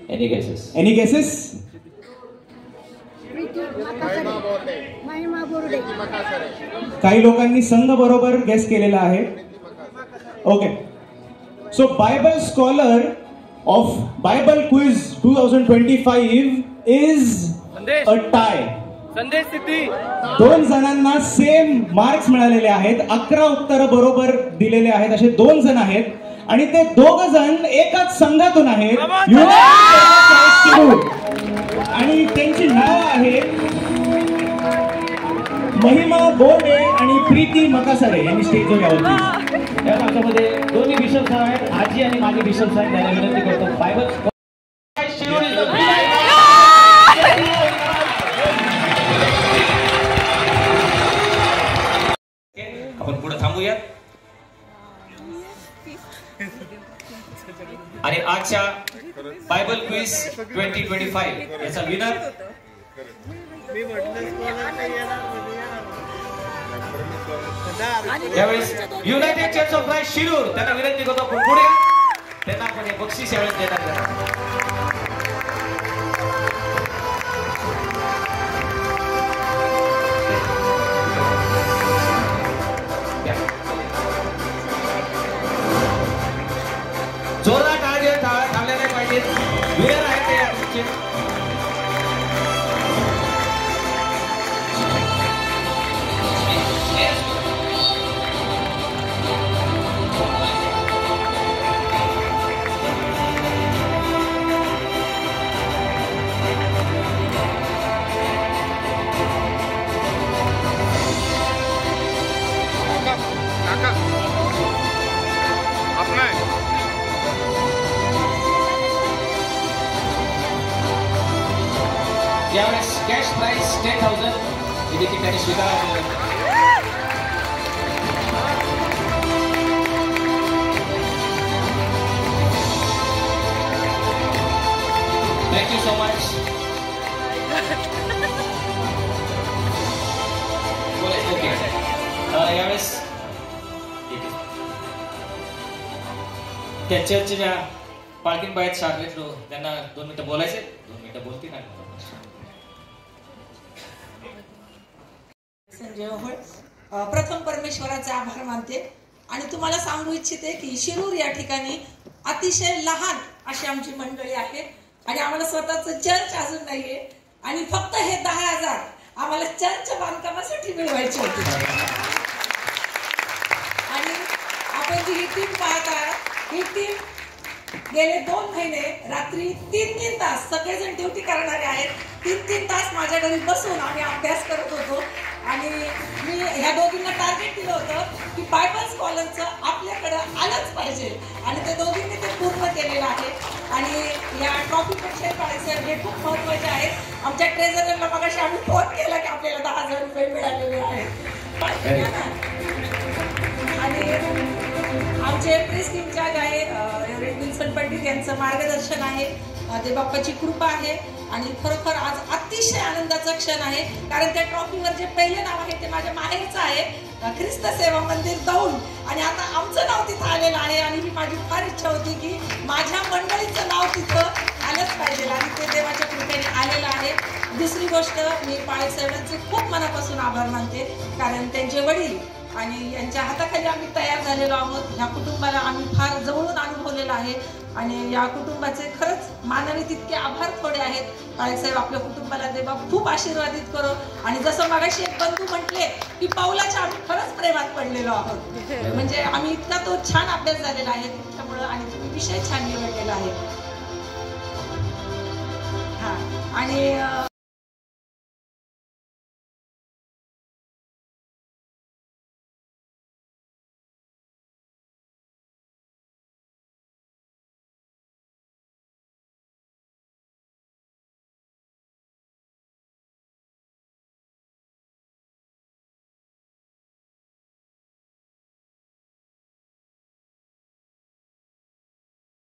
Any guesses? Any guesses? काही लोकांनी संघ बरोबर गेस केलेला आहे. Okay, so Bible scholar of Bible quiz 2025 is a tie. संदेश सिद्धी. 2 जणांना सेम मार्क्स मिळालेले आहेत. 11 उत्तर बरोबर दिलेले आहेत. असे 2 जण आहेत आणि ते 2 जण एकाच संघातून आहेत. आणि त्यांची नाव आहेत महिमा बोर्डे आणि प्रीती मकासरे. यांनी स्टेजवर यावं. या भागामध्ये दोन्ही बिशप्स आहेत, आजी आणि माझी बिशप्स आहेत. त्यांना विनंती करतो बायबल शिरूर इज द आपण पुढे थांबूयात आणि आजच्या बायबल क्विज 2025 याचा विनर यावेळेस United church of Christ Shirur. त्यांना विनंती करतो पुढे त्यांना आपण बक्षीस यावेळेस देणार. जोरदार टाळ्या थांबलेले पाहिजेत. विनर आहेत ते आमचे. यावेळेस कॅश प्राइस 10,000 ही देखील त्यांनी स्वीकारले. Thank you so much. ओके, यावेळेस त्या चर्चच्या पालखीन बाहेर शाळेत त्यांना 2 मिनिटं बोलायचे. 2 मिनिटं बोलतील आणि प्रथम परमेश्वराचे आभार मानते आणि तुम्हाला सांगू इच्छिते की शिरूर या ठिकाणी अतिशय लहान अशी आमची मंडळी आहे आणि आम्हाला स्वतःचं चर्च अजून नाहीये आणि फक्त हे 10,000 आम्हाला चर्चच्या बांधकामासाठी मिळवायचे होते. आणि आपण जी ही टीम पाहत आहात, ही टीम गेले 2 महिने रात्री 3-3 तास सगळेजण ड्युटी करणारे आहेत. 3-3 तास माझ्या घरी बसून आम्ही अभ्यास करत होतो आणि मी ह्या दोघींना टार्गेट दिलं होतं की बायबल स्कॉलरचं आपल्याकडे आलंच पाहिजे आणि ते दोघींनी ते पूर्ण केलेलं आहे. आणि या ट्रॉफीपेक्षा काढायचं हे खूप महत्त्वाचे आहे. आमच्या ट्रेझररला मगाशी आम्ही फोन केला की आपल्याला 10,000 रुपये मिळालेले आहेत. आणि आमचे प्रेस टीमच्या गाये विल्सन पंडित यांचं मार्गदर्शन आहे. ते बाप्पाची कृपा आहे आणि खरोखर आज अतिशय आनंदाचा क्षण आहे कारण त्या ट्रॉफीवर जे पहिले नाव आहे ते माझ्या माहेरचं आहे, ख्रिस्त सेवा मंदिर दौंड. आणि आता आमचं नाव तिथं आलेलं आहे आणि माझी फार इच्छा होती की माझ्या मंडळीचं नाव तिथं आलंच पाहिजे आणि ते देवाच्या कृपेने आलेलं आहे. दुसरी गोष्ट, मी पाळक साहेबांचे खूप मनापासून आभार मानते कारण त्यांचे वडील आणि यांच्या हाताखाली आम्ही तयार झालेलो आहोत. ह्या कुटुंबाला आम्ही फार जवळून अनुभवलेलं आहे आणि या कुटुंबाचे खरंच मानवी तितके आभार थोडे आहेत. पाळक साहेब आपल्या कुटुंबाला देवा खूप आशीर्वादित करो. आणि जसं मगाशी एक बंधू म्हटले की पाऊलाच्या आम्ही खरंच प्रेमात पडलेलो आहोत. म्हणजे आम्ही इतका तो छान अभ्यास झालेला आहे त्यामुळं आणि तुम्ही विषय छान निवडलेला आहे. हा आणि